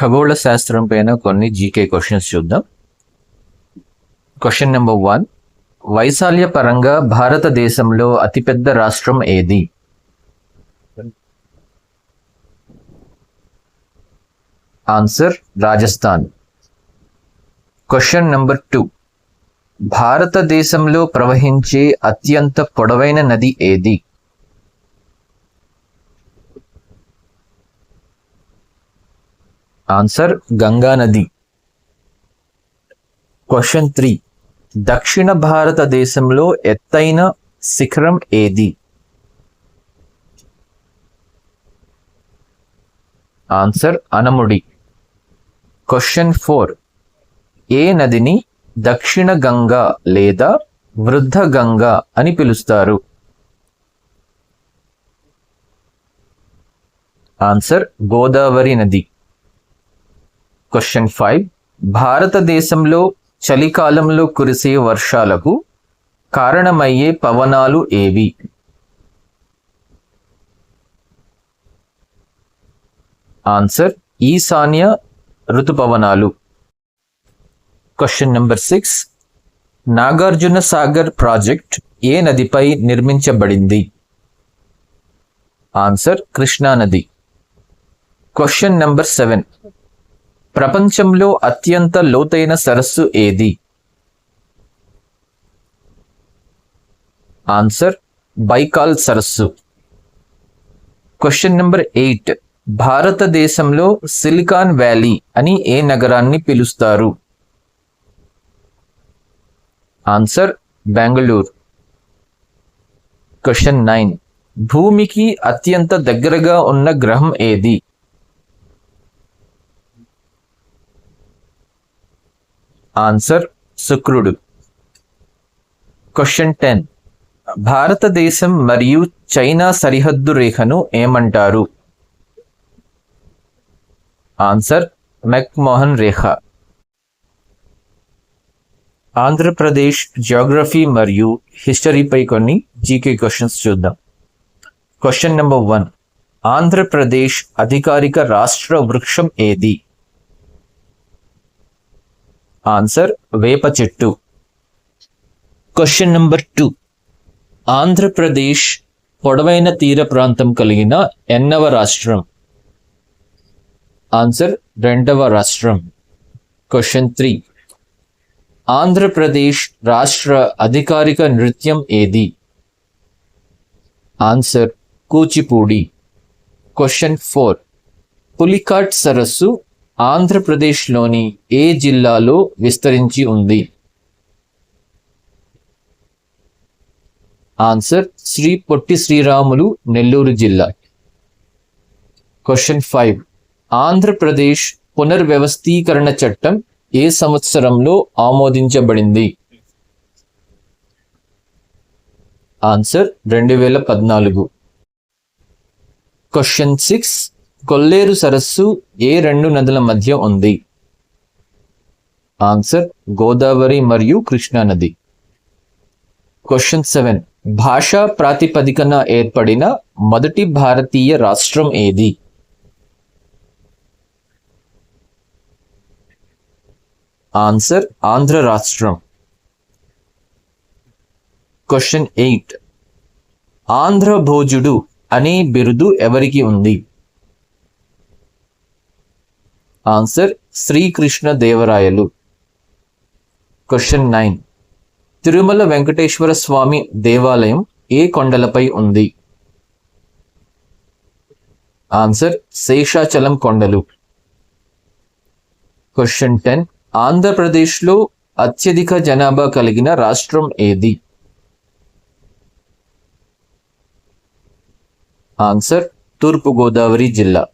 ఖగోళ శాస్త్రం పైన కొన్ని జీకే క్వశ్చన్స్ చూద్దాం. క్వశ్చన్ నెంబర్ 1, వైశాల్య పరంగా భారతదేశంలో అతిపెద్ద రాష్ట్రం ఏది? ఆన్సర్ రాజస్థాన్. క్వశ్చన్ నెంబర్ 2, భారతదేశంలో ప్రవహించే అత్యంత పొడవైన నది ఏది? ఆన్సర్ గంగా నది. క్వశ్చన్ 3, దక్షిణ భారతదేశంలో ఎత్తైన శిఖరం ఏది? ఆన్సర్ అనముడి. క్వశ్చన్ 4, ఏ నదిని దక్షిణ గంగా లేదా వృద్ధ గంగా అని పిలుస్తారు? ఆన్సర్ గోదావరి నది. క్వశ్చన్ 5, భారతదేశంలో చలికాలంలో కురిసే వర్షాలకు కారణమయ్యే పవనాలు ఏవి? ఆన్సర్ ఈశాన్య ఋతుపవనాలు. Question number 6, Nagarjuna Sagar project ఏ నదిపై నిర్మించబడింది? ఆన్సర్ కృష్ణా నది. క్వశ్చన్ నెంబర్ 7, ప్రపంచంలో అత్యంత లోతైన సరస్సు ఏది? ఆన్సర్ బైకాల్ సరస్సు. క్వశ్చన్ నెంబర్ 8, భారతదేశంలో సిలికాన్ వ్యాలీ అని ఏ నగరాన్ని పిలుస్తారు? ఆన్సర్ బెంగళూరు. క్వశ్చన్ 9, భూమికి అత్యంత దగ్గరగా ఉన్న గ్రహం ఏది? ఆన్సర్ శుక్రుడు. క్వశ్చన్ 10, భారతదేశం మరియు చైనా సరిహద్దు రేఖను ఏమంటారు? ఆన్సర్ మెక్మోహన్ రేఖ. ఆంధ్రప్రదేశ్ జియోగ్రఫీ మరియు హిస్టరీపై కొన్ని జీకే క్వశ్చన్స్ చూద్దాం. క్వశ్చన్ నెంబర్ 1, ఆంధ్రప్రదేశ్ అధికారిక రాష్ట్ర వృక్షం ఏది? ఆన్సర్ వేప చెట్టు. క్వశ్చన్ నెంబర్ 2, ఆంధ్రప్రదేశ్ పొడవైన తీర ప్రాంతం కలిగిన ఎన్నవ రాష్ట్రం? ఆన్సర్ 2వ రాష్ట్రం. క్వశ్చన్ 3, ఆంధ్రప్రదేశ్ రాష్ట్ర అధికారిక నృత్యం ఏది? ఆన్సర్ కూచిపూడి. క్వశ్చన్ 4, పులికాట్ సరస్సు ఆంధ్రప్రదేశ్లోని ఏ జిల్లాలో విస్తరించి ఉంది? ఆన్సర్ శ్రీ పొట్టి శ్రీరాములు నెల్లూరు జిల్లా. క్వశ్చన్ 5, ఆంధ్రప్రదేశ్ పునర్వ్యవస్థీకరణ చట్టం ఏ సంవత్సరంలో ఆమోదించబడింది? ఆన్సర్ 2014. క్వశ్చన్ 6, కొల్లేరు సరస్సు ఏ 2 నదుల మధ్య ఉంది? ఆన్సర్ గోదావరి మరియు కృష్ణా నది. క్వశ్చన్ 7, భాషా ప్రాతిపదికన ఏర్పడిన మొదటి భారతీయ రాష్ట్రం ఏది? ఆన్సర్ ఆంధ్ర రాష్ట్రం. క్వశ్చన్ 8, ఆంధ్ర భోజుడు అనే బిరుదు ఎవరికి ఉంది? ఆన్సర్ శ్రీకృష్ణ దేవరాయలు. క్వశ్చన్ 9, తిరుమల వెంకటేశ్వర స్వామి దేవాలయం ఏ కొండలపై ఉంది? ఆన్సర్ శేషాచలం కొండలు. క్వశ్చన్ 10, ఆంధ్రప్రదేశ్లో అత్యధిక జనాభా కలిగిన రాష్ట్రం ఏది? ఆన్సర్ తూర్పుగోదావరి జిల్లా.